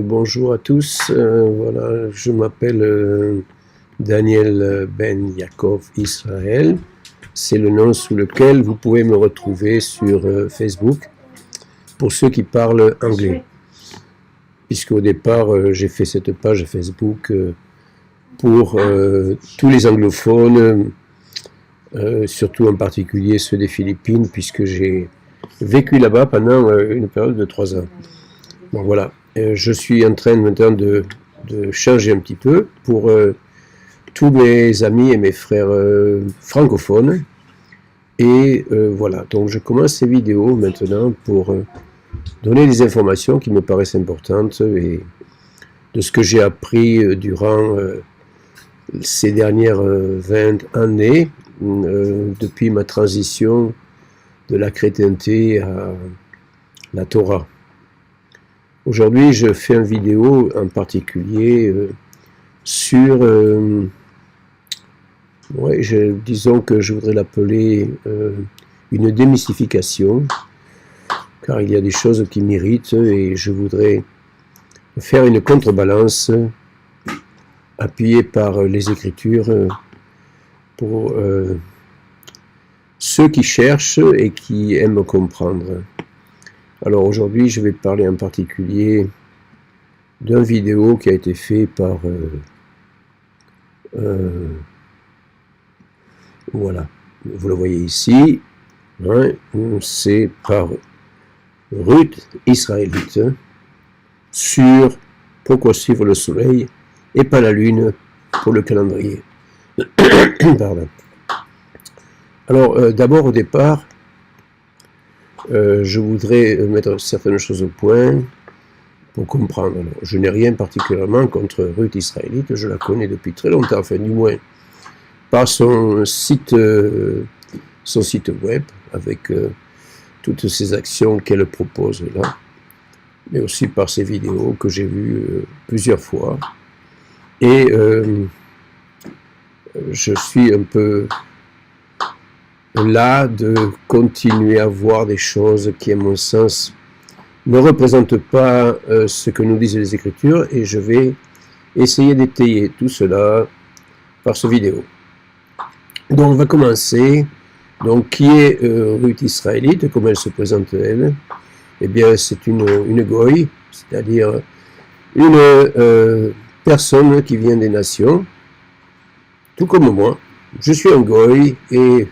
Bonjour à tous, voilà, je m'appelle Daniel Ben Yaakov Israël, c'est le nom sous lequel vous pouvez me retrouver sur Facebook pour ceux qui parlent anglais, puisqu'au départ j'ai fait cette page Facebook pour tous les anglophones, surtout en particulier ceux des Philippines, puisque j'ai vécu là-bas pendant une période de 3 ans. Donc voilà. Je suis en train maintenant de changer un petit peu pour tous mes amis et mes frères francophones. Et voilà, donc je commence ces vidéos maintenant pour donner des informations qui me paraissent importantes et de ce que j'ai appris durant ces dernières 20 années, depuis ma transition de la chrétienté à la Torah. Aujourd'hui, je fais une vidéo en particulier sur, disons que je voudrais l'appeler une démystification, car il y a des choses qui m'irritent et je voudrais faire une contrebalance appuyée par les Écritures pour ceux qui cherchent et qui aiment comprendre. Alors aujourd'hui, je vais parler en particulier d'une vidéo qui a été faite par, voilà, vous le voyez ici, hein, c'est par Ruth Israélite sur pourquoi suivre le soleil et pas la lune pour le calendrier. Pardon. Alors d'abord au départ, je voudrais mettre certaines choses au point pour comprendre. Alors, je n'ai rien particulièrement contre Ruth Israélite, je la connais depuis très longtemps, enfin du moins par son site web, avec toutes ces actions qu'elle propose là, mais aussi par ses vidéos que j'ai vues plusieurs fois. Et je suis un peu là de continuer à voir des choses qui, à mon sens, ne représentent pas ce que nous disent les Écritures, et je vais essayer d'étayer tout cela par cette vidéo. Donc on va commencer. Donc qui est Ruth Israélite, comment elle se présente elle? Eh bien c'est une goy, c'est-à-dire une personne qui vient des nations, tout comme moi. Je suis un goy et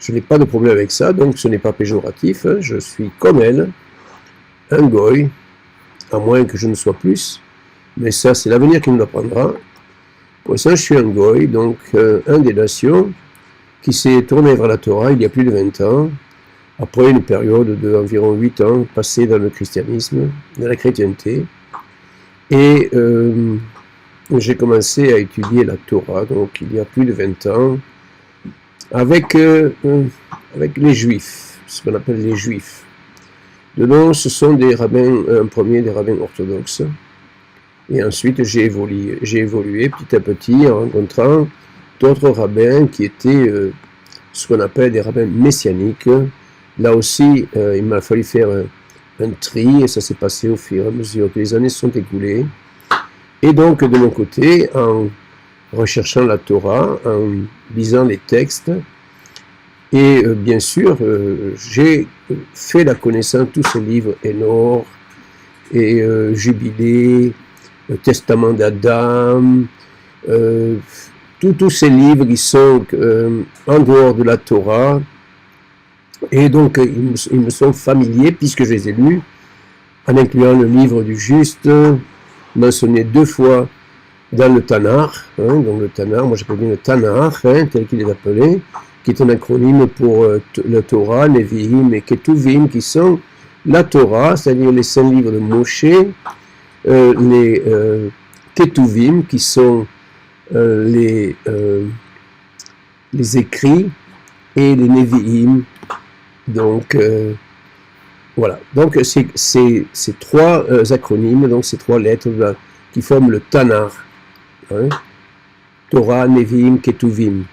je n'ai pas de problème avec ça, donc ce n'est pas péjoratif, je suis comme elle, un goy, à moins que je ne sois plus, mais ça c'est l'avenir qui me l'apprendra. Pour ça je suis un goy, donc un des nations qui s'est tourné vers la Torah il y a plus de 20 ans, après une période d'environ 8 ans passée dans le christianisme, dans la chrétienté, et j'ai commencé à étudier la Torah, donc il y a plus de 20 ans, avec les Juifs, ce qu'on appelle les Juifs. De nom, ce sont des rabbins, un premier des rabbins orthodoxes, et ensuite j'ai évolué petit à petit en rencontrant d'autres rabbins qui étaient ce qu'on appelle des rabbins messianiques. Là aussi, il m'a fallu faire un tri, et ça s'est passé au fur et à mesure que les années se sont écoulées. Et donc, de mon côté, en recherchant la Torah, en lisant les textes, et bien sûr, j'ai fait la connaissance de tous ces livres, Enoch, et Jubilé, le Testament d'Adam, tous ces livres qui sont en dehors de la Torah, et donc ils me sont familiers puisque je les ai lus, en incluant le livre du Juste, mentionné 2 fois dans le Tanakh, hein, donc le Tanakh, moi j'appelle bien le Tanakh, hein, tel qu'il est appelé, qui est un acronyme pour la Torah, Nevi'im et Ketuvim, qui sont la Torah, c'est-à-dire les 5 livres de Moshe, les Ketuvim, qui sont les écrits, et les Nevi'im. Donc voilà, donc ces 3 acronymes, donc ces 3 lettres là, qui forment le Tanakh, hein, Torah, Nevi'im, Ketuvim.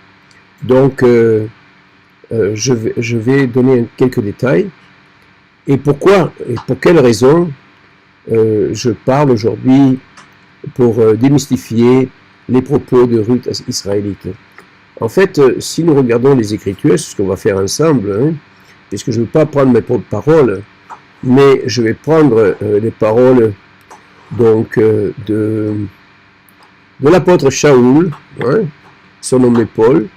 Donc je vais donner quelques détails. Et pourquoi, et pour quelle raison je parle aujourd'hui pour démystifier les propos de Ruth israélite. En fait, si nous regardons les Écritures, c'est ce qu'on va faire ensemble, hein, puisque je ne veux pas prendre mes propres paroles, mais je vais prendre les paroles donc de l'apôtre Shaoul, hein, son nom est Paul,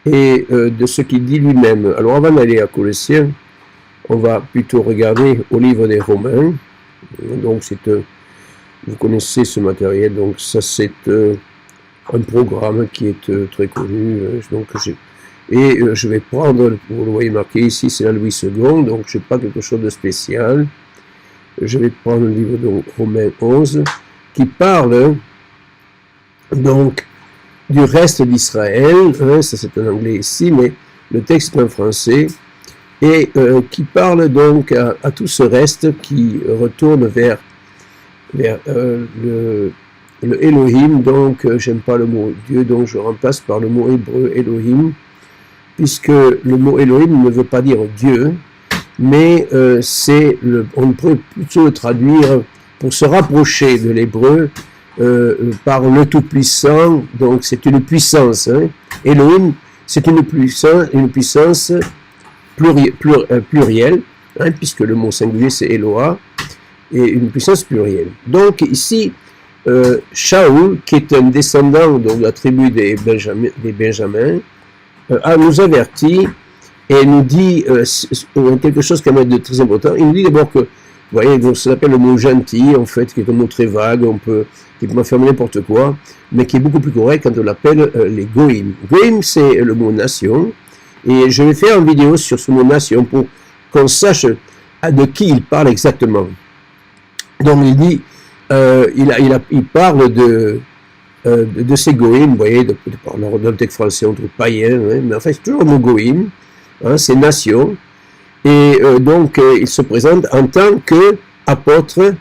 et de ce qu'il dit lui-même. Alors avant d'aller à Colossiens, on va plutôt regarder au livre des Romains. Donc vous connaissez ce matériel, donc ça c'est un programme qui est très connu. Je vais prendre, vous le voyez marqué ici, c'est la Louis II, donc je n'ai pas quelque chose de spécial. Je vais prendre le livre de Romains 11, qui parle donc du reste d'Israël, hein, ça c'est en anglais ici, mais le texte est en français, et qui parle donc à tout ce reste qui retourne vers le Elohim, donc j'aime pas le mot Dieu, donc je remplace par le mot hébreu Elohim, puisque le mot Elohim ne veut pas dire Dieu, mais on pourrait plutôt le traduire pour se rapprocher de l'hébreu par le Tout-Puissant, donc c'est une puissance. Hein. Elohim, c'est une puissance plurielle, hein, puisque le mot singulier c'est Eloah, et une puissance plurielle. Donc ici, Shaoul, qui est un descendant de la tribu des Benjamins, nous avertit et nous dit quelque chose quand même de très important. Il nous dit d'abord que, vous voyez, ça s'appelle le mot gentil, en fait, qui est un mot très vague, qui peut affirmer n'importe quoi, mais qui est beaucoup plus correct quand on l'appelle les Goïm. Goïm, c'est le mot nation, et je vais faire une vidéo sur ce mot nation pour qu'on sache de qui il parle exactement. Donc il dit, il parle de ces Goïm, vous voyez, dans le texte français on trouve païen, hein, mais en fait c'est toujours le mot Goïm, hein, c'est nation, et donc il se présente en tant que apôtre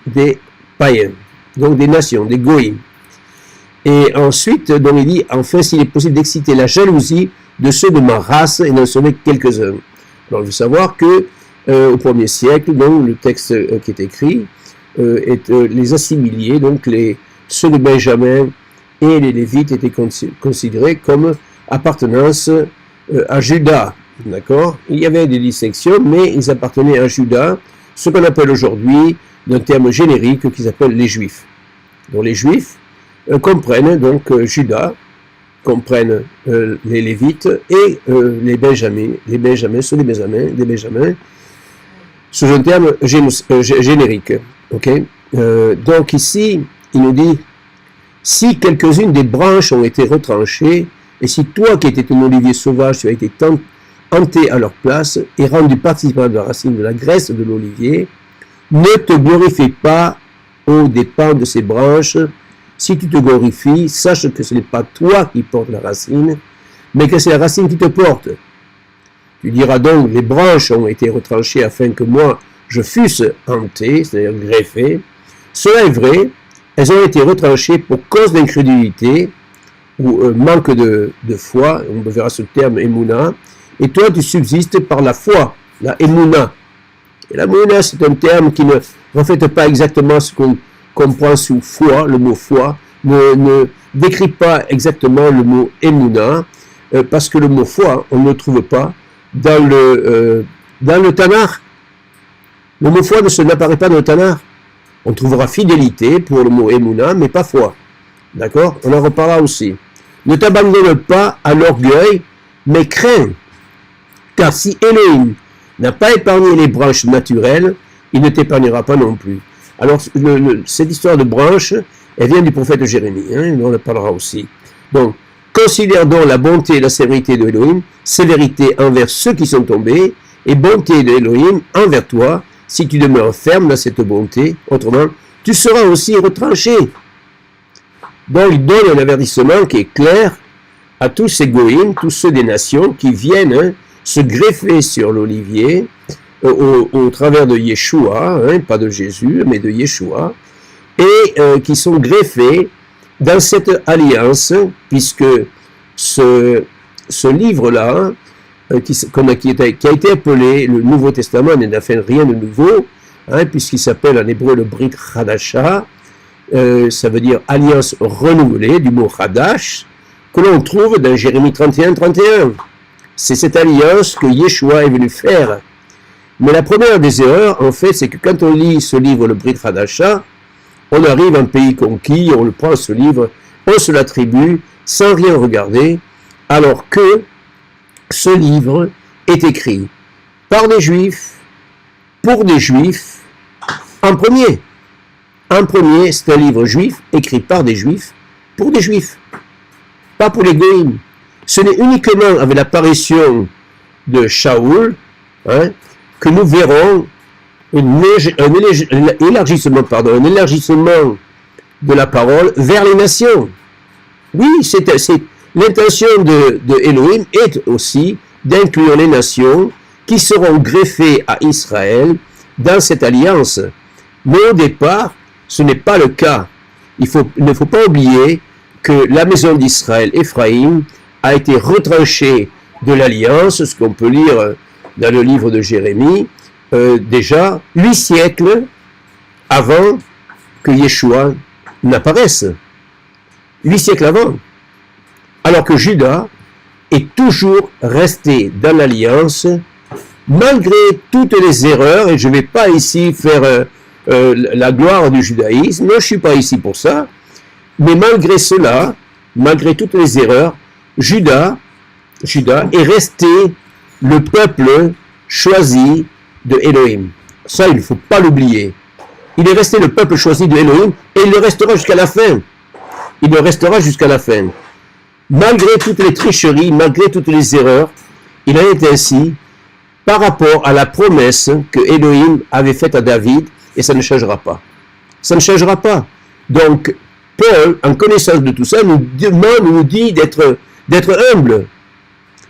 des païens, donc des nations, des Goïm. Et ensuite, donc il dit, enfin, s'il est possible d'exciter la jalousie de ceux de ma race et d'en sauver quelques-uns. Alors, il faut savoir que au 1er siècle, donc, le texte qui est écrit est les assimiliés, donc ceux de Benjamin et les Lévites étaient considérés comme appartenance à Juda. D'accord ? Il y avait des distinctions, mais ils appartenaient à Juda, ce qu'on appelle aujourd'hui, d'un terme générique qu'ils appellent les Juifs. Donc les Juifs comprennent donc Juda, comprennent les Lévites et les Benjamins, sous les Benjamins, sous un terme générique. Okay. Donc ici, il nous dit, si quelques-unes des branches ont été retranchées, et si toi qui étais un olivier sauvage, tu as été hanté à leur place et rendu participant de la racine de la graisse de l'olivier, ne te glorifie pas aux dépens de ces branches. Si tu te glorifies, sache que ce n'est pas toi qui portes la racine, mais que c'est la racine qui te porte. Tu diras donc, les branches ont été retranchées afin que moi, je fusse hanté, c'est-à-dire greffé. Cela est vrai, elles ont été retranchées pour cause d'incrédulité ou manque de foi, on verra ce terme Emouna, et toi tu subsistes par la foi, la Emouna. Et la Emouna, c'est un terme qui ne reflète pas exactement ce qu'on comprend sous foi, le mot foi, ne décrit pas exactement le mot Emouna, parce que le mot foi, on ne le trouve pas dans le Tanakh. Le mot foi n'apparaît pas dans le Tanakh. On trouvera fidélité pour le mot Emouna, mais pas foi. D'accord ? On en reparlera aussi. Ne t'abandonne pas à l'orgueil, mais crains. Car si Elohim n'a pas épargné les branches naturelles, il ne t'épargnera pas non plus. Alors, cette histoire de branches, elle vient du prophète Jérémie, hein, on en parlera aussi. Donc, considère donc la bonté et la sévérité de Elohim, sévérité envers ceux qui sont tombés, et bonté de Elohim envers toi, si tu demeures ferme dans cette bonté, autrement, tu seras aussi retranché. Donc, il donne un avertissement qui est clair à tous ces goïms, tous ceux des nations qui viennent se greffer sur l'olivier au travers de Yeshua, pas de Jésus, mais de Yeshua, et qui sont greffés dans cette alliance, puisque ce livre-là, qui a été appelé le Nouveau Testament, n'est en fait rien de nouveau, hein, puisqu'il s'appelle en hébreu le Brit Hadasha, ça veut dire alliance renouvelée, du mot Hadash, que l'on trouve dans Jérémie 31. C'est cette alliance que Yeshua est venu faire. Mais la première des erreurs, en fait, c'est que quand on lit ce livre, le Brit Hadasha, on arrive à un pays conquis, on le prend ce livre, on se l'attribue sans rien regarder, alors que ce livre est écrit par des Juifs, pour des Juifs, en premier. En premier, c'est un livre juif, écrit par des Juifs, pour des Juifs, pas pour les Goïms. Ce n'est uniquement avec l'apparition de Shaoul, hein, que nous verrons un élargissement de la parole vers les nations. Oui, l'intention de Elohim est aussi d'inclure les nations qui seront greffées à Israël dans cette alliance. Mais au départ, ce n'est pas le cas. Il ne faut pas oublier que la maison d'Israël, Éphraïm, a été retranchée de l'alliance, ce qu'on peut lire dans le livre de Jérémie, déjà 8 siècles avant que Yeshua n'apparaisse. 8 siècles avant. Alors que Juda est toujours resté dans l'alliance, malgré toutes les erreurs, et je ne vais pas ici faire la gloire du judaïsme, non, je ne suis pas ici pour ça, mais malgré cela, malgré toutes les erreurs, Juda est resté le peuple choisi de Elohim. Ça, il ne faut pas l'oublier. Il est resté le peuple choisi de Elohim et il le restera jusqu'à la fin. Il le restera jusqu'à la fin. Malgré toutes les tricheries, malgré toutes les erreurs, il en est ainsi par rapport à la promesse que Elohim avait faite à David, et ça ne changera pas. Ça ne changera pas. Donc, Paul, en connaissance de tout ça, nous dit d'être humble.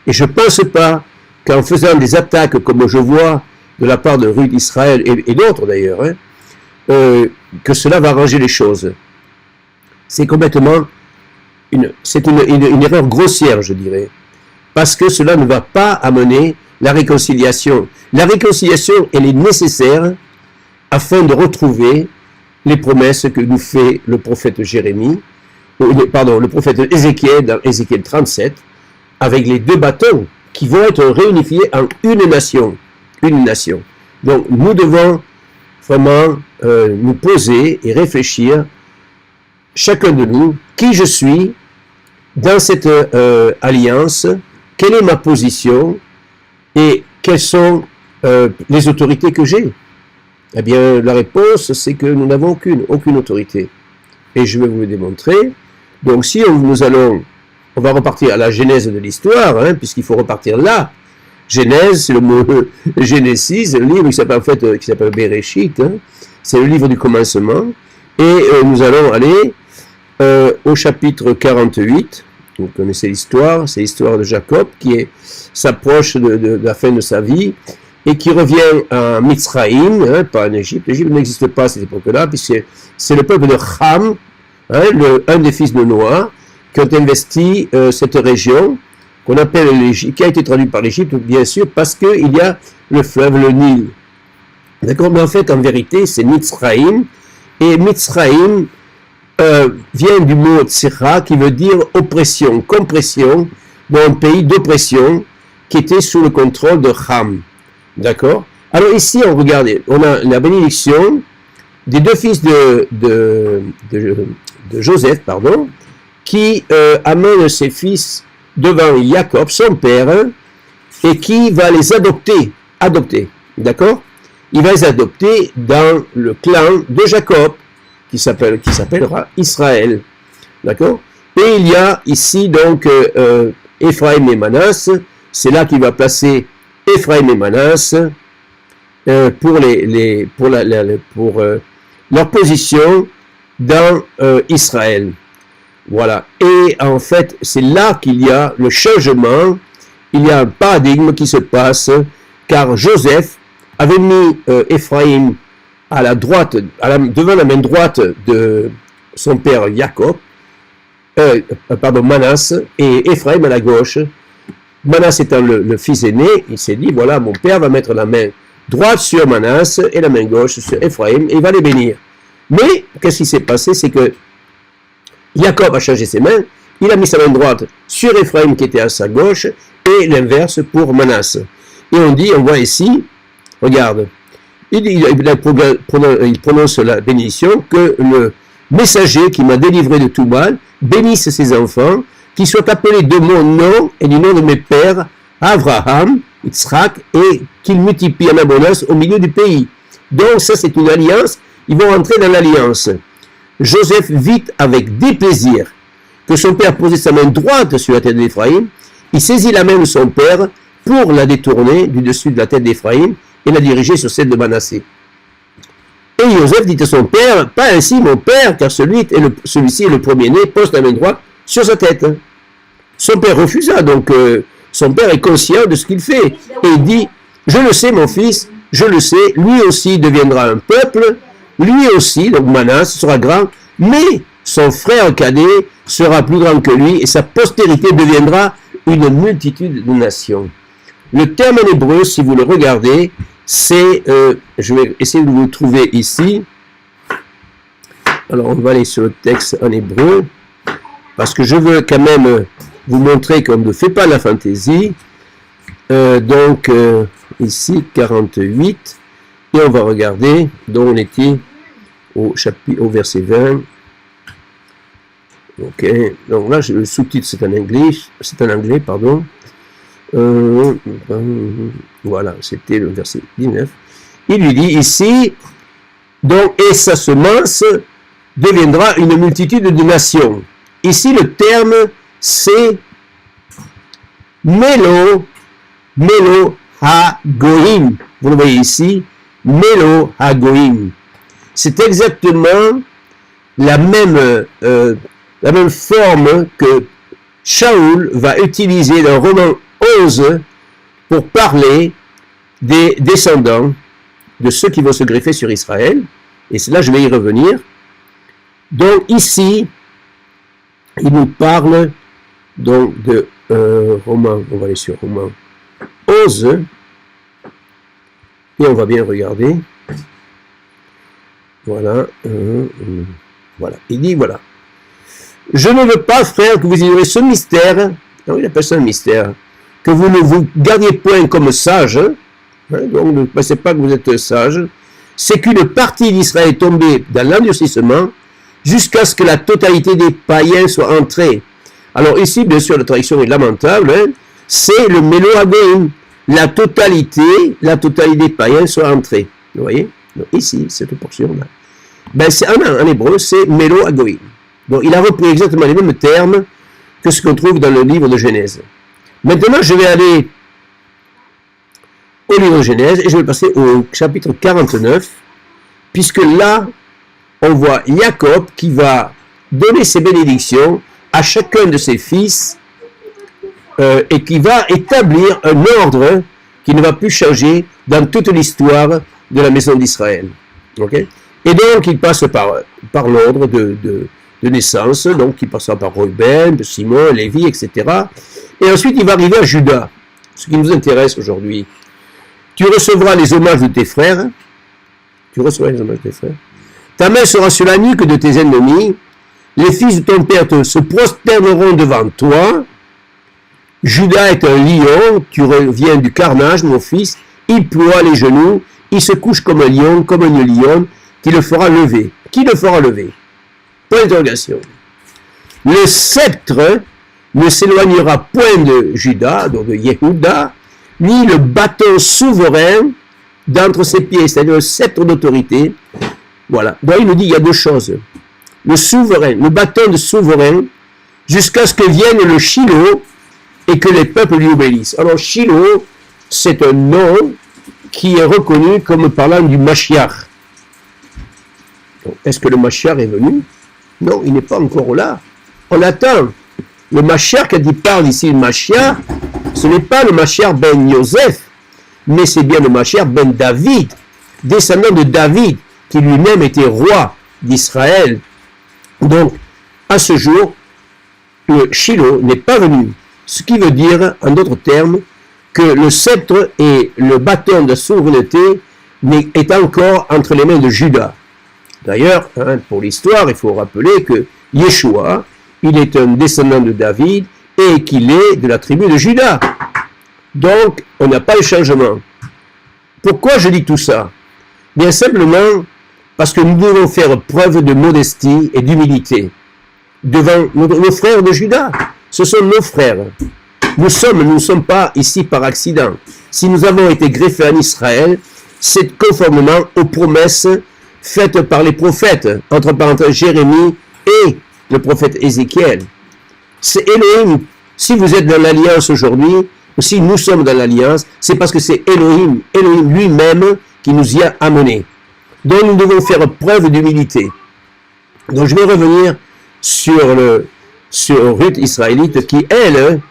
Et je ne pense pas qu'en faisant des attaques, comme je vois de la part de Ruth d'Israël et d'autres d'ailleurs, hein, que cela va arranger les choses. C'est complètement une erreur grossière, je dirais, parce que cela ne va pas amener la réconciliation. La réconciliation, elle est nécessaire afin de retrouver les promesses que nous fait le prophète le prophète Ézéchiel dans Ézéchiel 37, avec les 2 bâtons qui vont être réunifiés en une nation. Une nation. Donc nous devons vraiment nous poser et réfléchir, chacun de nous, qui je suis dans cette alliance, quelle est ma position et quelles sont les autorités que j'ai. Eh bien, la réponse, c'est que nous n'avons aucune autorité. Et je vais vous le démontrer. Donc, si on va repartir à la genèse de l'histoire, hein, puisqu'il faut repartir là. Genèse, c'est le mot Génésis, le livre qui s'appelle Bereshit, hein, c'est le livre du commencement. Et nous allons aller au chapitre 48. Vous connaissez l'histoire, c'est l'histoire de Jacob qui s'approche de la fin de sa vie et qui revient à Mitzraïm, hein, pas en Égypte. L'Égypte n'existe pas à cette époque-là, puisque c'est le peuple de Ham, hein, un des fils de Noah, qui ont investi cette région qu'on appelle l'Égypte, qui a été traduite par l'Égypte, bien sûr, parce qu'il y a le fleuve, le Nil. D'accord? Mais en fait, en vérité, c'est Mitzraïm, et Mitzraïm vient du mot Tsira, qui veut dire oppression, compression, dans un pays d'oppression qui était sous le contrôle de Ham. D'accord? Alors ici, on a la bénédiction des 2 fils de Joseph, qui amène ses fils devant Jacob, son père, et qui va les adopter. D'accord? Il va les adopter dans le clan de Jacob, qui s'appellera Israël. D'accord? Et il y a ici donc Éphraïm et Manasse. C'est là qu'il va placer Éphraïm et Manasse pour leur position dans Israël. Voilà. Et en fait, c'est là qu'il y a le changement, il y a un paradigme qui se passe, car Joseph avait mis Éphraïm à la droite, devant la main droite de son père Jacob, Manasse, et Éphraïm à la gauche. Manasse étant le fils aîné, il s'est dit, voilà, mon père va mettre la main droite sur Manasse et la main gauche sur Ephraim, et il va les bénir. Mais, qu'est-ce qui s'est passé? C'est que Jacob a changé ses mains, il a mis sa main droite sur Ephraim qui était à sa gauche, et l'inverse pour Manasse. Et on voit ici, regarde, il prononce la bénédiction, que le messager qui m'a délivré de tout mal bénisse ses enfants, qui soient appelés de mon nom et du nom de mes pères, Abraham, Yitzhak, et qu'il multiplie en abondance au milieu du pays. Donc ça c'est une alliance, ils vont entrer dans l'alliance. Joseph vit avec déplaisir que son père posait sa main droite sur la tête d'Éphraïm, il saisit la main de son père pour la détourner du dessus de la tête d'Éphraïm et la diriger sur celle de Manassé. Et Joseph dit à son père, pas ainsi mon père, car celui-ci est le premier-né, pose la main droite sur sa tête. Son père refusa, donc son père est conscient de ce qu'il fait. Et il dit, je le sais mon fils, je le sais, lui aussi deviendra un peuple, lui aussi, donc Manasse, sera grand, mais son frère cadet sera plus grand que lui, et sa postérité deviendra une multitude de nations. Le terme en hébreu, si vous le regardez, c'est, je vais essayer de vous le trouver ici. Alors on va aller sur le texte en hébreu, parce que je veux quand même vous montrer qu'on ne fait pas la fantaisie. Ici 48, et on va regarder, donc on était au verset 20. Ok, donc là le sous-titre c'est en anglais, pardon. Voilà, c'était le verset 19. Il lui dit ici, donc, et sa semence deviendra une multitude de nations. Ici, le terme, c'est Melo HaGoïm. Vous le voyez ici, Melo HaGoïm. C'est exactement la même forme que Shaoul va utiliser dans Romains 11 pour parler des descendants de ceux qui vont se greffer sur Israël. Et là, je vais y revenir. Donc ici, il nous parle donc de Romains, on va aller sur Romains 11, et on va bien regarder. Voilà. Voilà. Il dit, voilà. Je ne veux pas, frère, que vous ignorez ce mystère. Non, il appelle ça un mystère. Que vous ne vous gardiez point comme sage. Donc ne pensez pas que vous êtes sage. C'est qu'une partie d'Israël est tombée dans l'endurcissement jusqu'à ce que la totalité des païens soit entrée. Alors ici, bien sûr, la traduction est lamentable. C'est le Melo HaGoïm. La totalité des païens soit entrée. Vous voyez? Donc, ici, cette portion-là. Ben, en hébreu, c'est Melo HaGoïm. Donc il a repris exactement les mêmes termes que ce qu'on trouve dans le livre de Genèse. Maintenant, je vais aller au livre de Genèse et je vais passer au chapitre 49, puisque là, on voit Jacob qui va donner ses bénédictions à chacun de ses fils et qui va établir un ordre qui ne va plus changer dans toute l'histoire de la maison d'Israël. Okay? Et donc, il passe par l'ordre de naissance, donc il passera par Ruben, Simon, Lévi, etc. Et ensuite, il va arriver à Juda, ce qui nous intéresse aujourd'hui. Tu recevras les hommages de tes frères. Ta main sera sur la nuque de tes ennemis. Les fils de ton père se prosterneront devant toi. Juda est un lion. Tu reviens du carnage, mon fils. Il ploie les genoux. Il se couche comme un lion, comme une lionne, qui le fera lever. Qui le fera lever? Point d'interrogation. Le sceptre ne s'éloignera point de Juda, donc de Yehuda, ni le bâton souverain d'entre ses pieds, c'est-à-dire le sceptre d'autorité. Voilà. Donc il nous dit il y a deux choses. Le souverain, le bâton de souverain, jusqu'à ce que vienne le Shiloh et que les peuples lui obéissent. Alors Shiloh, c'est un nom qui est reconnu comme parlant du Mashiach. Est-ce que le Mashiach est venu? Non, il n'est pas encore là. On attend. Le Mashiach, quand il parle ici de Mashiach, ce n'est pas le Mashiach ben Yosef, mais c'est bien le Mashiach ben David, descendant de David, qui lui-même était roi d'Israël. Donc, à ce jour, le Shiloh n'est pas venu. Ce qui veut dire, en d'autres termes, que le sceptre et le bâton de souveraineté est encore entre les mains de Juda. D'ailleurs, pour l'histoire, il faut rappeler que Yeshua, il est un descendant de David et qu'il est de la tribu de Juda. Donc, on n'a pas de changement. Pourquoi je dis tout ça? Bien simplement parce que nous devons faire preuve de modestie et d'humilité devant nos frères de Juda. Ce sont nos frères. Nous ne sommes pas ici par accident. Si nous avons été greffés en Israël, c'est conformément aux promesses faites par les prophètes, entre parenthèses Jérémie et le prophète Ézéchiel. C'est Elohim. Si vous êtes dans l'alliance aujourd'hui, ou si nous sommes dans l'alliance, c'est parce que c'est Elohim lui-même qui nous y a amenés. Donc nous devons faire preuve d'humilité. Donc je vais revenir sur Ruth israélite qui, elle,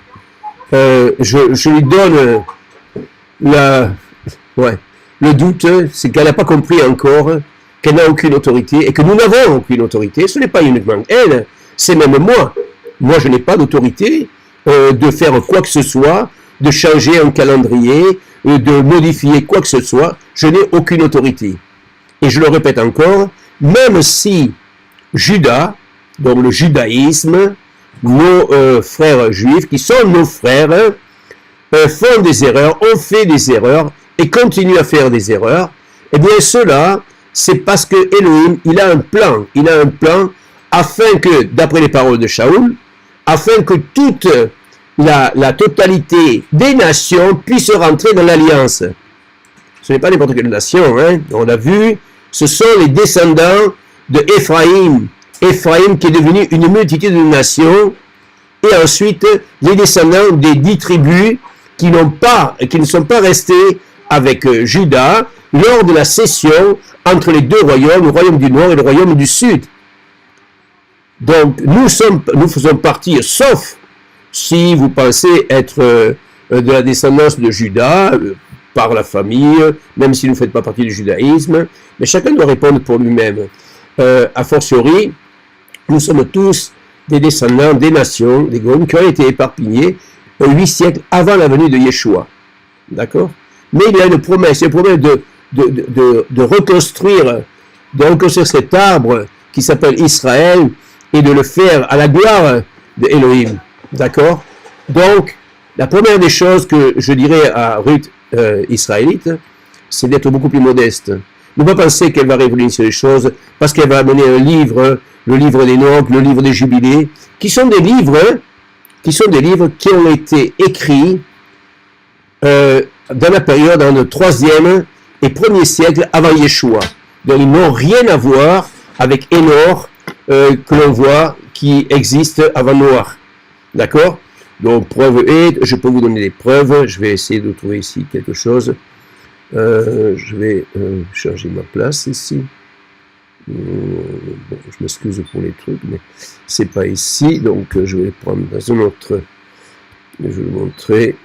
je lui donne le doute, c'est qu'elle n'a pas compris encore qu'elle n'a aucune autorité et que nous n'avons aucune autorité. Ce n'est pas uniquement elle, c'est même moi. Moi, je n'ai pas d'autorité de faire quoi que ce soit, de changer un calendrier, de modifier quoi que ce soit. Je n'ai aucune autorité. Et je le répète encore, même si Juda, donc le judaïsme, nos frères juifs, qui sont nos frères, font des erreurs, ont fait des erreurs et continuent à faire des erreurs, eh bien cela, c'est parce que Elohim, il a un plan afin que, d'après les paroles de Shaoul, afin que toute la totalité des nations puissent rentrer dans l'alliance. Ce n'est pas n'importe quelle nation, on l'a vu, ce sont les descendants de Éphraïm. Éphraïm qui est devenu une multitude de nations, et ensuite les descendants des 10 tribus qui ne sont pas restés avec Juda lors de la cession entre les deux royaumes, le royaume du Nord et le royaume du Sud. Donc nous faisons partie, sauf si vous pensez être de la descendance de Juda, par la famille, même si vous ne faites pas partie du judaïsme, mais chacun doit répondre pour lui-même. A fortiori, nous sommes tous des descendants des nations, des Goïms, qui ont été éparpillés 8 siècles avant la venue de Yeshua. D'accord? Mais il y a une promesse de reconstruire cet arbre qui s'appelle Israël et de le faire à la gloire de Elohim. D'accord? Donc, la première des choses que je dirais à Ruth israélite, c'est d'être beaucoup plus modeste. Ne pas penser qu'elle va révolutionner les choses parce qu'elle va amener un livre, le livre des Nocs, le livre des Jubilés, qui sont des livres qui ont été écrits dans la période dans le 3e et 1er siècle avant Yeshua. Donc ils n'ont rien à voir avec Énor que l'on voit qui existe avant Noach. D'accord? Donc preuve est, je peux vous donner des preuves, je vais essayer de trouver ici quelque chose. Je vais changer ma place ici. Bon, je m'excuse pour les trucs, mais c'est pas ici, donc je vais le prendre dans un autre. Je vais vous montrer.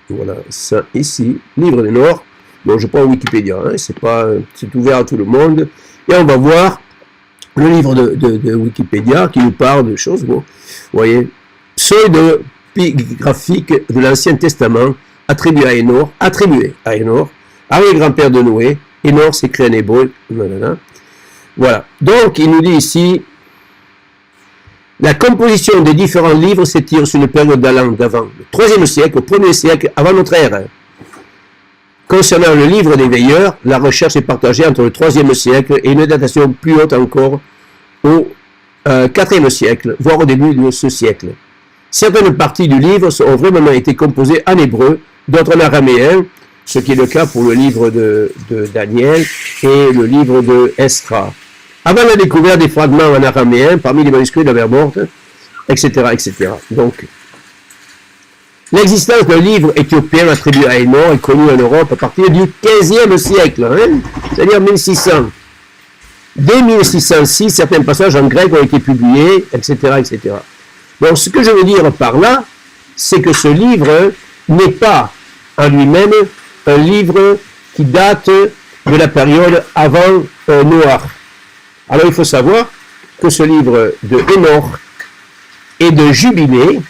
Voilà, ça ici, livre des Nord. Bon, je prends Wikipédia, c'est ouvert à tout le monde. Et on va voir le livre de Wikipédia qui nous parle de choses. Bon, vous voyez, pseudo-graphique de l'Ancien Testament attribué à Énor, arrière-grand-père de Noé. Énor, c'est écrit en hébreu. Voilà. Donc, il nous dit ici, la composition des différents livres s'étire sur une période d'avant, le 3e siècle au 1er siècle avant notre ère. Concernant le livre des veilleurs, la recherche est partagée entre le 3e siècle et une datation plus haute encore au 4e siècle, voire au début de ce siècle. Certaines parties du livre ont vraiment été composées en hébreu, d'autres en araméen, ce qui est le cas pour le livre de Daniel et le livre de Esdras. Avant la découverte des fragments en araméen, parmi les manuscrits de la mer morte, etc., etc. Donc, l'existence d'un livre éthiopien attribué à Énor est connue en Europe à partir du 15e siècle, c'est-à-dire 1600. Dès 1606, certains passages en grec ont été publiés, etc., etc. Donc, ce que je veux dire par là, c'est que ce livre n'est pas en lui-même un livre qui date de la période avant Noach. Alors, il faut savoir que ce livre de Énor et de Jubilé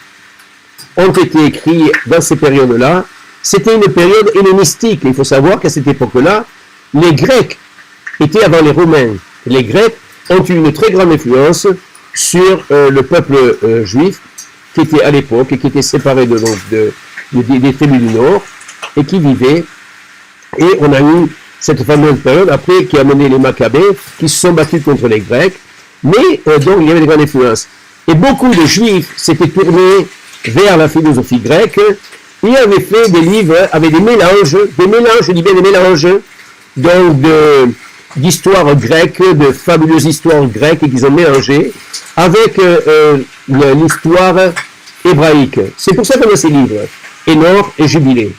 ont été écrits dans ces périodes-là c'était une période hellénistique. Il faut savoir qu'à cette époque-là, les Grecs étaient avant les Romains. Les Grecs ont eu une très grande influence sur le peuple juif qui était à l'époque et qui était séparé des tribus du Nord et qui vivait. Et on a eu cette fameuse période après qui a mené les Maccabées qui se sont battus contre les Grecs. Mais donc il y avait des grandes influences. Et beaucoup de Juifs s'étaient tournés vers la philosophie grecque et avaient fait des livres avec des mélanges, je dis bien des mélanges, donc d'histoires grecques, de fabuleuses histoires grecques qu'ils ont mélangées avec l'histoire hébraïque. C'est pour ça qu'on a ces livres, Enoch et Jubilé.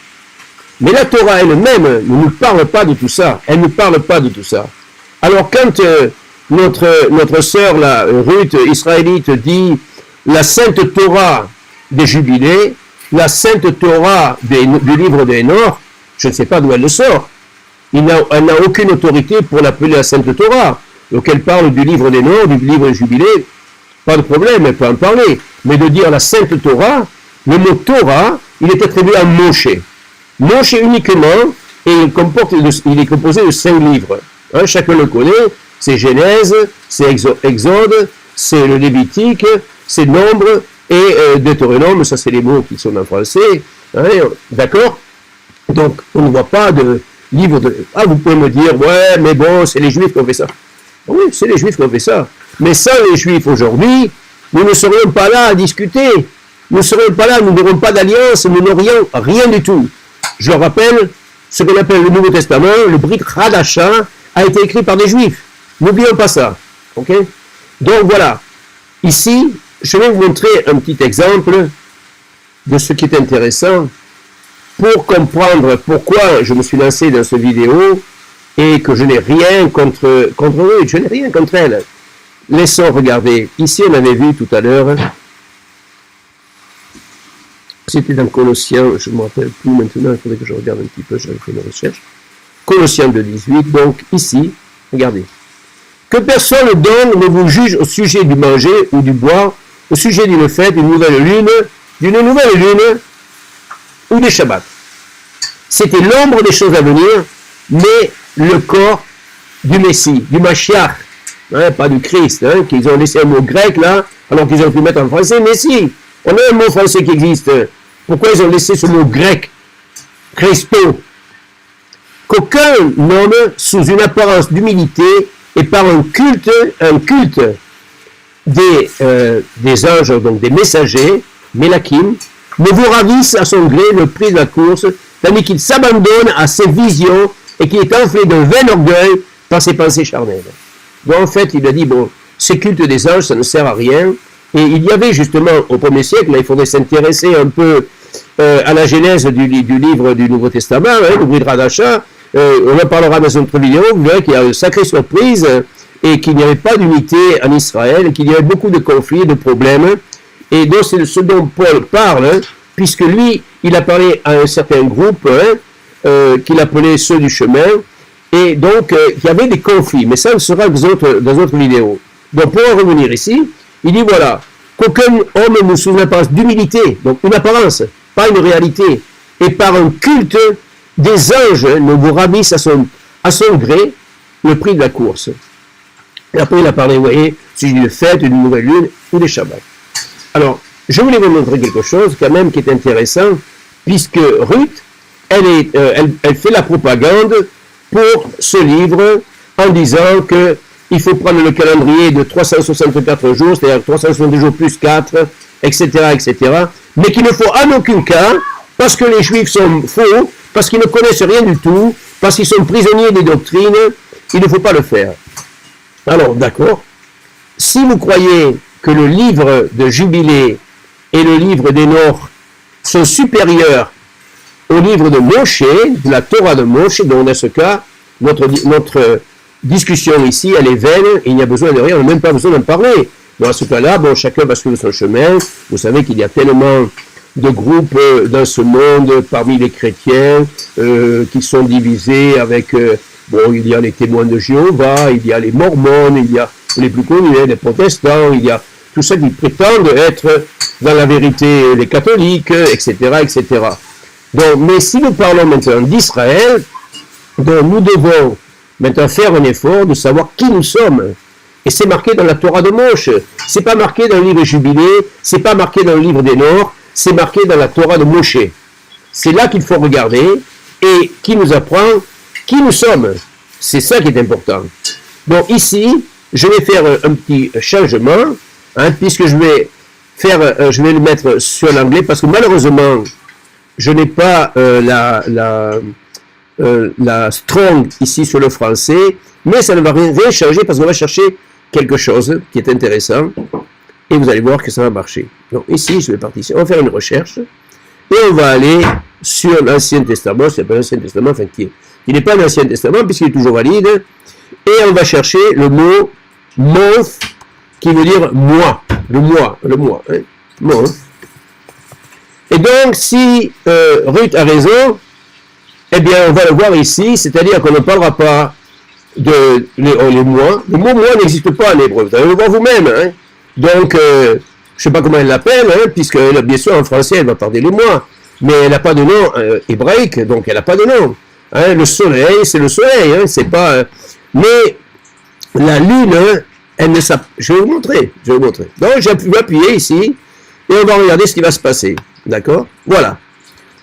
Mais la Torah elle-même ne nous parle pas de tout ça. Elle ne nous parle pas de tout ça. Alors quand notre sœur, la Ruth israélite, dit la sainte Torah des Jubilés, la sainte Torah du livre d'Enoch, je ne sais pas d'où elle le sort. Elle n'a aucune autorité pour l'appeler la sainte Torah. Donc elle parle du livre d'Enoch, du livre des Jubilés, pas de problème, elle peut en parler. Mais de dire la sainte Torah, le mot Torah, il est attribué à Moshe. Moshe uniquement, et il est composé de 5 livres. Hein, chacun le connaît, c'est Genèse, c'est Exode, c'est le Lévitique, c'est Nombre et Deutéronome, ça c'est les mots qui sont en français. Hein, d'accord? Donc on ne voit pas de livre de... Ah, vous pouvez me dire, ouais, mais bon, c'est les Juifs qui ont fait ça. Oui, c'est les Juifs qui ont fait ça. Mais sans les Juifs aujourd'hui, nous ne serions pas là à discuter. Nous ne serions pas là, nous n'aurons pas d'alliance, nous n'aurions rien du tout. Je rappelle, ce qu'on appelle le Nouveau Testament, le Brit Hadasha, a été écrit par des Juifs. N'oublions pas ça. Ok? Donc voilà. Ici, je vais vous montrer un petit exemple de ce qui est intéressant pour comprendre pourquoi je me suis lancé dans cette vidéo et que je n'ai rien contre eux, je n'ai rien contre elle. Laissons regarder. Ici, on avait vu tout à l'heure, c'était dans Colossiens, je ne me rappelle plus maintenant, il faudrait que je regarde un petit peu, j'avais fait une recherche. Colossiens 2,18, donc ici, regardez. Que personne donc ne vous juge au sujet du manger ou du boire, au sujet d'une fête, d'une nouvelle lune ou des Shabbats. C'était l'ombre des choses à venir, mais le corps du Messie, du Mashiach, hein, pas du Christ, hein, qu'ils ont laissé un mot grec là, alors qu'ils ont pu mettre en français, mais si, on a un mot français qui existe. Pourquoi ils ont laissé ce mot grec, Christo? Qu'aucun homme, sous une apparence d'humilité et par un culte des anges, donc des messagers, Mélakim, ne vous ravisse à son gré le prix de la course, tandis qu'il s'abandonne à ses visions et qu'il est enflé d'un vain orgueil par ses pensées charnelles. Donc en fait, il a dit, bon, ces cultes des anges, ça ne sert à rien. Et il y avait justement, au 1er siècle, là, il faudrait s'intéresser un peu à la genèse du livre du Nouveau Testament, hein, le Brit Hadasha. On en parlera dans une autre vidéo, vous verrez qu'il y a une sacrée surprise et qu'il n'y avait pas d'unité en Israël, qu'il y avait beaucoup de conflits, de problèmes. Et donc c'est ce dont Paul parle, hein, puisque lui, il a parlé à un certain groupe qu'il appelait ceux du chemin, et donc il y avait des conflits, mais ça sera dans d'autres vidéos. Donc pour en revenir ici, il dit voilà, qu'aucun homme ne sous une apparence d'humilité, donc une apparence, pas une réalité, et par un culte des anges ne vous ravisse à son gré le prix de la course. Et après il a parlé, vous voyez, si d'une fête, d'une nouvelle lune ou des Shabbats. Alors, je voulais vous montrer quelque chose quand même qui est intéressant, puisque Ruth, elle fait la propagande pour ce livre en disant que il faut prendre le calendrier de 364 jours, c'est-à-dire 360 jours plus 4, etc., etc., mais qu'il ne faut en aucun cas, parce que les Juifs sont faux, parce qu'ils ne connaissent rien du tout, parce qu'ils sont prisonniers des doctrines, il ne faut pas le faire. Alors, d'accord, si vous croyez que le livre de Jubilé et le livre d'Enoch sont supérieurs au livre de Moshe, de la Torah de Moshe, donc dans ce cas, notre discussion ici, elle est vaine, et il n'y a besoin de rien, on n'a même pas besoin d'en parler. Dans ce cas-là, bon, chacun va suivre son chemin. Vous savez qu'il y a tellement de groupes dans ce monde, parmi les chrétiens, qui sont divisés avec, bon, il y a les témoins de Jéhovah, il y a les mormons, il y a les plus connus, les protestants, il y a tous ceux qui prétendent être dans la vérité les catholiques, etc., etc. Donc, mais si nous parlons maintenant d'Israël, donc nous devons maintenant faire un effort de savoir qui nous sommes. Et c'est marqué dans la Torah de Moshe. C'est pas marqué dans le livre Jubilé, c'est pas marqué dans le livre des Nords, c'est marqué dans la Torah de Moshe. C'est là qu'il faut regarder et qui nous apprend qui nous sommes. C'est ça qui est important. Donc ici, je vais faire un petit changement, puisque je vais le mettre sur l'anglais, parce que malheureusement, je n'ai pas la strong ici sur le français, mais ça ne va rien changer parce qu'on va chercher quelque chose qui est intéressant et vous allez voir que ça va marcher. Donc ici, je vais partir ici, on va faire une recherche et on va aller sur l'Ancien Testament, c'est pas l'Ancien Testament, enfin qui n'est pas l'Ancien Testament puisqu'il est toujours valide, et on va chercher le mot month qui veut dire mois, le mois, hein, month. Et donc si Ruth a raison, eh bien, on va le voir ici, c'est-à-dire qu'on ne parlera pas de les mois. Le mot mois n'existe pas en hébreu, vous allez le voir vous-même. Hein. Donc, je ne sais pas comment elle l'appelle, hein, puisque bien sûr en français elle va parler les mois, mais elle n'a pas de nom hébraïque, donc elle n'a pas de nom. Hein. Le soleil, c'est le soleil, hein, c'est pas. Mais la lune, elle ne s'appelle. Je vais vous montrer. Donc, je vais appuyer ici et on va regarder ce qui va se passer. D'accord? Voilà.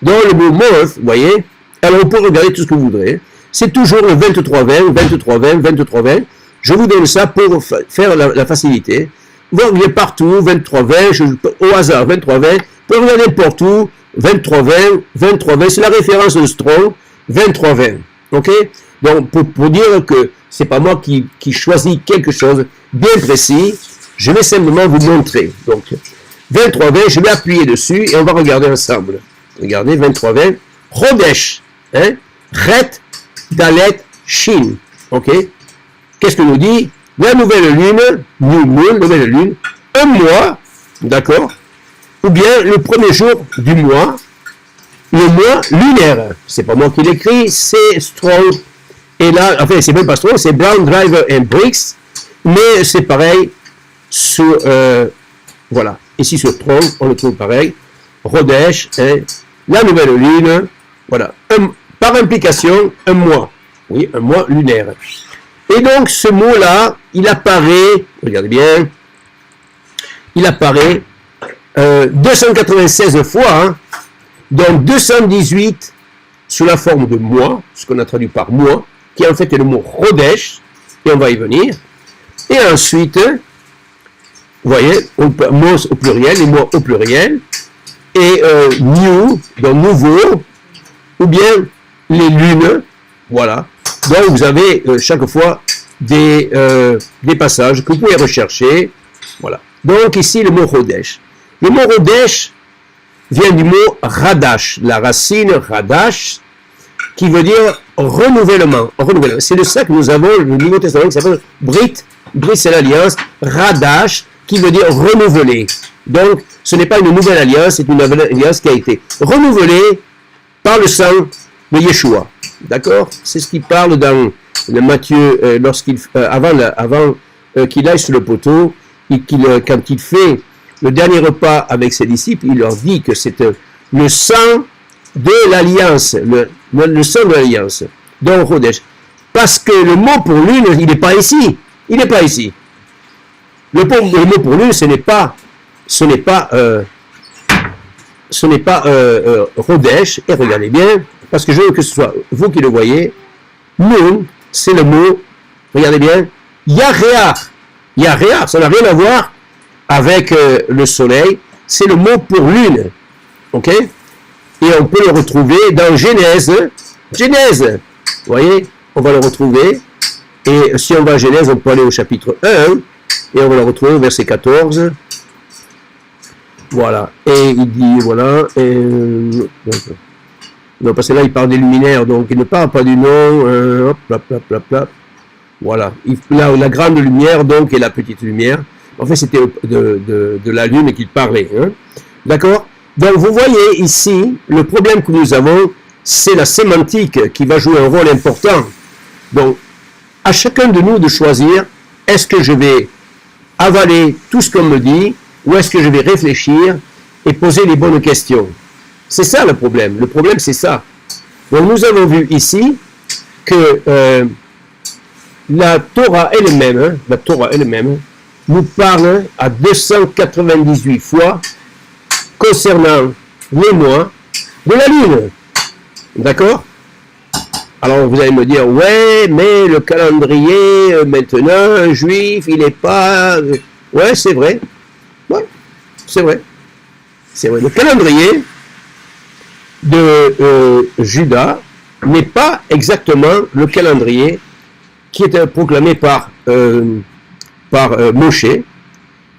Donc, le mot month, vous voyez. Alors, on peut regarder tout ce que vous voudrez. C'est toujours le 23-20, 23-20, 23-20. Je vous donne ça pour faire la facilité. Vous regardez partout, 23-20, au hasard, 23-20. Vous pouvez regarder n'importe où, 23-20, 23-20. C'est la référence de Strong, 23-20. OK? Donc, pour dire que c'est pas moi qui choisis quelque chose bien précis, je vais simplement vous montrer. Donc, 23-20, je vais appuyer dessus et on va regarder ensemble. Regardez, 23-20. Rodesh. Hein? Ret, Dalet, Shin. Ok? Qu'est-ce que nous dit? La nouvelle lune, New Moon, nouvelle lune, un mois, d'accord? Ou bien le premier jour du mois, le mois lunaire. C'est pas moi qui l'écris, c'est Strong. Et là, enfin, c'est même pas Strong, c'est Brown, Driver and Briggs, mais c'est pareil sur, voilà. Ici sur Strong, on le trouve pareil. Rodesh, hein? La nouvelle lune, voilà. Par implication, un mois. Oui, un mois lunaire. Et donc, ce mot-là, il apparaît, regardez bien, il apparaît 296 fois, hein, donc 218 sous la forme de mois, ce qu'on a traduit par mois, qui en fait est le mot Rodesh, et on va y venir. Et ensuite, vous voyez, mos au pluriel, les mois au pluriel, et new, donc nouveau, ou bien les lunes, voilà. Donc vous avez chaque fois des passages que vous pouvez rechercher, voilà. Donc ici le mot Rodesh. Le mot Rodesh vient du mot Radash, la racine Radash, qui veut dire renouvellement. C'est de ça que nous avons le Nouveau Testament qui s'appelle Brit. Brit c'est l'alliance, Radash, qui veut dire renouveler. Donc ce n'est pas une nouvelle alliance, c'est une nouvelle alliance qui a été renouvelée par le sang de Yeshua. D'accord? C'est ce qu'il parle dans le Matthieu, avant qu'il aille sur le poteau, quand il fait le dernier repas avec ses disciples, il leur dit que c'est le sang de l'alliance, le sang de l'alliance, donc Rodesh. Parce que le mot pour lune, il n'est pas ici. Il n'est pas ici. Le mot pour lune, ce n'est pas Rodesh, et regardez bien, parce que je veux que ce soit vous qui le voyez, Moon, c'est le mot, regardez bien, Yaréar. Yaréar, ça n'a rien à voir avec le soleil, c'est le mot pour lune, ok? Et on peut le retrouver dans Genèse, vous voyez, on va le retrouver, et si on va à Genèse, on peut aller au chapitre 1, et on va le retrouver au verset 14, voilà, et il dit, voilà, non, parce que là, il parle des luminaires, donc il ne parle pas du nom, voilà. Là, la grande lumière, donc, et la petite lumière. En fait, c'était de la lune qu'il parlait. Hein. D'accord? Donc, vous voyez ici, le problème que nous avons, c'est la sémantique qui va jouer un rôle important. Donc, à chacun de nous de choisir, est-ce que je vais avaler tout ce qu'on me dit, ou est-ce que je vais réfléchir et poser les bonnes questions? C'est ça le problème. Le problème, c'est ça. Donc, nous avons vu ici que la Torah elle-même, nous parle à 298 fois concernant les mois de la lune. D'accord? Alors vous allez me dire, ouais, mais le calendrier maintenant, juif, il n'est pas... Ouais, c'est vrai. Ouais, c'est vrai. C'est vrai. Le calendrier de Juda n'est pas exactement le calendrier qui est proclamé par Moshe.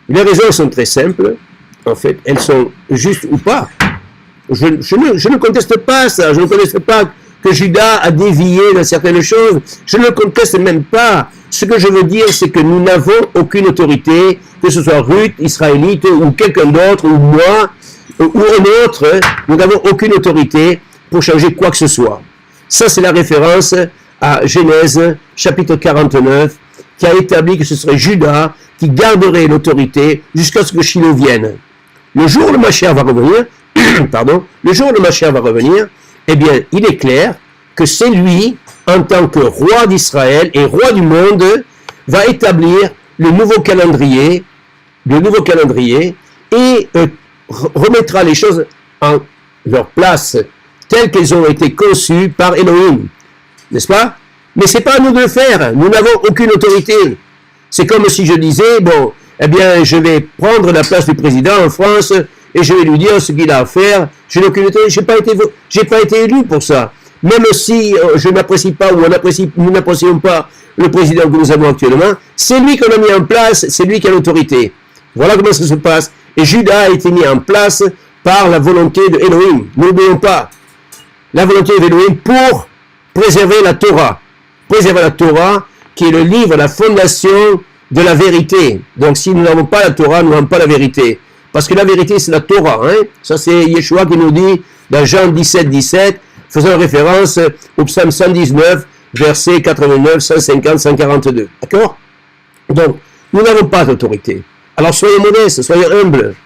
Les raisons sont très simples. En fait, elles sont justes ou pas. Je ne conteste pas ça. Je ne conteste pas que Juda a dévié dans certaines choses. Je ne le conteste même pas. Ce que je veux dire, c'est que nous n'avons aucune autorité, que ce soit Ruth, Israélite, ou quelqu'un d'autre, ou moi, ou un autre. Nous n'avons aucune autorité pour changer quoi que ce soit. Ça, c'est la référence à Genèse, chapitre 49, qui a établi que ce serait Juda qui garderait l'autorité jusqu'à ce que Shiloh vienne. Le jour où le Mashiach va revenir, eh bien, il est clair que c'est lui, en tant que roi d'Israël et roi du monde, va établir le nouveau calendrier et remettra les choses en leur place, telles qu'elles ont été conçues par Elohim. N'est-ce pas? Mais c'est pas à nous de le faire. Nous n'avons aucune autorité. C'est comme si je disais, bon, eh bien, je vais prendre la place du président en France et je vais lui dire ce qu'il a à faire. Je n'ai aucune autorité. J'ai pas été élu pour ça. Même si je n'apprécie pas ou nous n'apprécions pas le président que nous avons actuellement, c'est lui qu'on a mis en place, c'est lui qui a l'autorité. Voilà comment ça se passe. Et Juda a été mis en place par la volonté de Elohim. N'oublions pas la volonté d'Elohim pour préserver la Torah. Préserver la Torah, qui est le livre, la fondation de la vérité. Donc, si nous n'avons pas la Torah, nous n'avons pas la vérité. Parce que la vérité, c'est la Torah. Hein? Ça, c'est Yeshua qui nous dit dans Jean 17, faisant référence au psaume 119, versets 89, 150, 142. D'accord? Donc, nous n'avons pas d'autorité. Alors, soyez modestes, soyez humbles.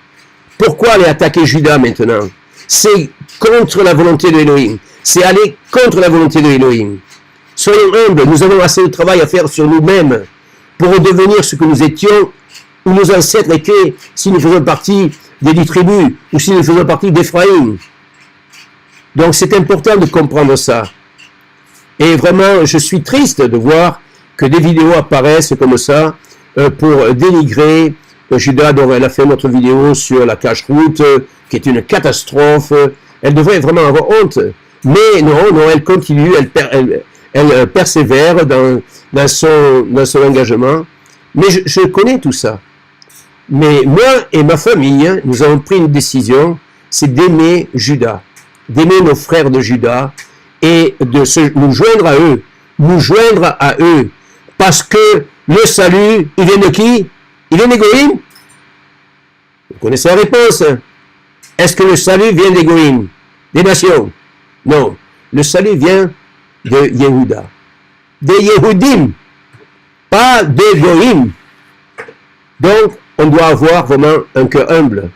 Pourquoi aller attaquer Juda maintenant? C'est contre la volonté de Elohim. C'est aller contre la volonté de Elohim. Soyons humbles, nous avons assez de travail à faire sur nous-mêmes pour redevenir ce que nous étions, ou nos ancêtres étaient, si nous faisons partie des 10 tribus, ou si nous faisons partie d'Éphraïm. Donc c'est important de comprendre ça. Et vraiment, je suis triste de voir que des vidéos apparaissent comme ça pour dénigrer Juda, dont elle a fait notre vidéo sur la cache-route, qui est une catastrophe. Elle devrait vraiment avoir honte. Mais non, elle continue, elle persévère dans son engagement. Mais je connais tout ça. Mais moi et ma famille, nous avons pris une décision, c'est d'aimer Juda, d'aimer nos frères de Juda et de nous joindre à eux, parce que le salut, il vient de qui? Il vient d'Égoïm? Vous connaissez la réponse. Est-ce que le salut vient d'Égoïm? Des nations? Non. Le salut vient de Yehuda. Des Yehudim. Pas de Goïm. Donc, on doit avoir vraiment un cœur humble.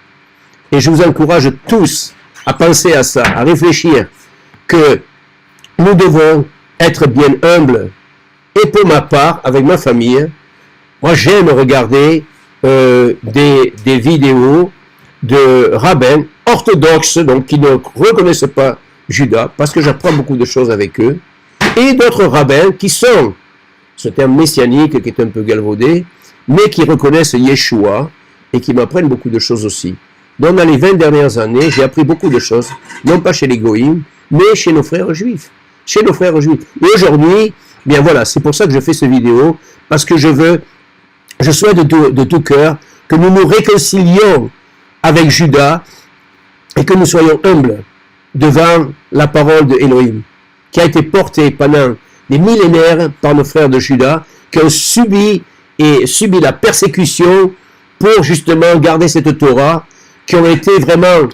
Et je vous encourage tous à penser à ça, à réfléchir que nous devons être bien humbles. Et pour ma part, avec ma famille, moi j'aime regarder des vidéos de rabbins orthodoxes, donc qui ne reconnaissent pas Juda, parce que j'apprends beaucoup de choses avec eux, et d'autres rabbins qui sont, ce terme messianique qui est un peu galvaudé, mais qui reconnaissent Yeshua et qui m'apprennent beaucoup de choses aussi. Donc dans les 20 dernières années, j'ai appris beaucoup de choses, non pas chez les Goïms, mais chez nos frères juifs. Chez nos frères juifs. Et aujourd'hui, bien voilà, c'est pour ça que je fais cette vidéo, parce que je souhaite de tout cœur que nous nous réconcilions avec Juda et que nous soyons humbles devant la parole de Elohim, qui a été portée pendant des millénaires par nos frères de Juda, qui ont subi la persécution pour justement garder cette Torah, qui ont été vraiment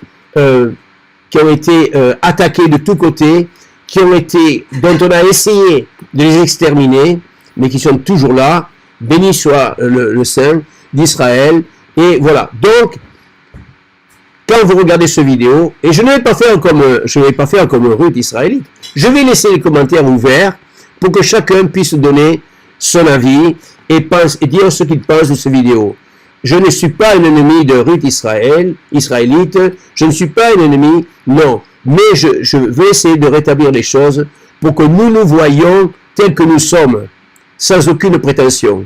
attaqués de tous côtés, dont on a essayé de les exterminer, mais qui sont toujours là. Béni soit le Saint d'Israël. Et voilà. Donc, quand vous regardez cette vidéo, et je ne vais pas faire comme Ruth israélite, je vais laisser les commentaires ouverts pour que chacun puisse donner son avis et dire ce qu'il pense de cette vidéo. Je ne suis pas un ennemi de Ruth israélite, je ne suis pas un ennemi, non, mais je vais essayer de rétablir les choses pour que nous nous voyions tels que nous sommes, sans aucune prétention.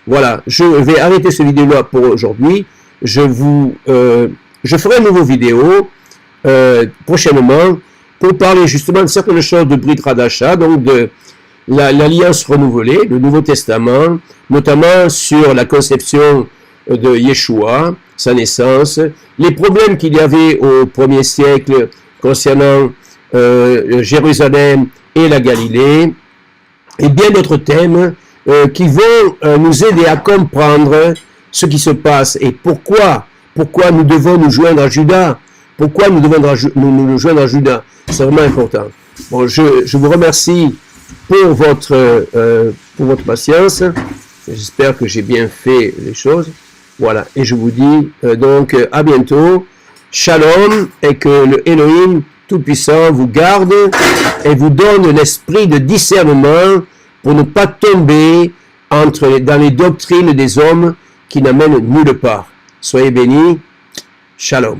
Voilà, je vais arrêter cette vidéo-là pour aujourd'hui. Je ferai une nouvelle vidéo prochainement pour parler justement de certaines choses de Brit Hadasha, donc de l'Alliance renouvelée, le Nouveau Testament, notamment sur la conception de Yeshua, sa naissance, les problèmes qu'il y avait au 1er siècle concernant Jérusalem et la Galilée, et bien d'autres thèmes qui vont nous aider à comprendre ce qui se passe et pourquoi nous devons nous joindre à Judas. Pourquoi nous devons nous joindre à Judas. C'est vraiment important. Bon, je vous remercie pour votre patience. J'espère que j'ai bien fait les choses. Voilà. Et je vous dis donc à bientôt. Shalom, et que le Elohim Tout-Puissant vous garde et vous donne l'esprit de discernement pour ne pas tomber dans les doctrines des hommes qui n'amènent nulle part. Soyez bénis. Shalom.